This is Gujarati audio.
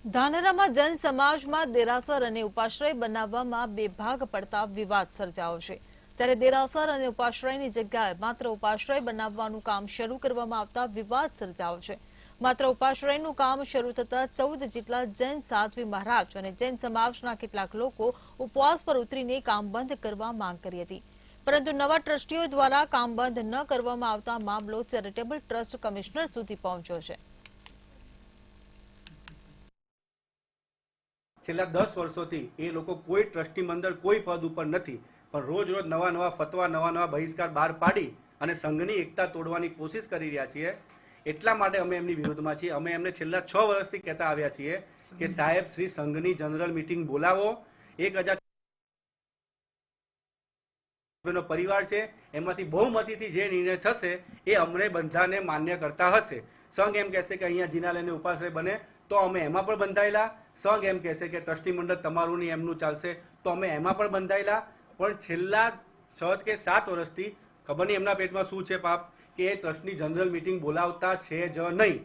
ધાનેરામાં જૈન સમાજમાં દેરાસર અને ઉપાશ્રય બનાવવામાં બે ભાગ પડતા વિવાદ સર્જાયો છે। ત્યારે દેરાસર અને ઉપાશ્રયની જગ્યાએ માત્ર ઉપાશ્રય બનાવવાનું કામ શરૂ કરવામાં આવતા વિવાદ સર્જાયો છે। માત્ર ઉપાશ્રયનું કામ શરૂ થતા 14 જેટલા જૈન સાધ્વી મહારાજ અને જૈન સમાજના કેટલાક લોકો ઉપવાસ પર ઉતરીને કામ બંધ કરવા માંગ કરી હતી, પરંતુ નવા ટ્રસ્ટીઓ દ્વારા કામ બંધ ન કરવામાં આવતા મામલો ચેરિટેબલ ટ્રસ્ટ કમિશનર સુધી પહોંચ્યો છે। છેલ્લા 10 વર્ષોથી એ લોકો કોઈ ટ્રસ્ટી મંડળ કોઈ પદ ઉપર નથી, પણ રોજ રોજ નવા નવા ફતવા નવા બહિષ્કાર બહાર પાડી અને સંઘની એકતા તોડવાની કોશિશ કરી રહ્યા છીએ। એટલા માટે અમે એમની વિરોધમાં છીએ। અમે એમને છેલ્લા 6 વર્ષથી કહેતા આવ્યા છીએ કે સાહેબ શ્રી સંઘની જનરલ મીટિંગ બોલાવો। 1000 નો પરિવાર છે, એમાંથી બહુમતીથી જે નિર્ણય થશે એ અમને બધાને માન્ય કરતા હશે। સંઘ એમ કહેશે કે અહીંયા જીનાલયને ઉપાશ્રય બને તો અમે એમાં પણ બંધાયેલા। સંઘ એમ કહેશે કે ટ્રસ્ટી મંડળ તમારું નહીં એમનું ચાલશે તો અમે એમાં પણ બંધાયેલા। પણ છેલ્લા 6 કે 7 વર્ષથી ખબર નહીં એમના પેટમાં શું છે પાપ કે એ ટ્રસ્ટની જનરલ મીટિંગ બોલાવતા છે જ નહીં।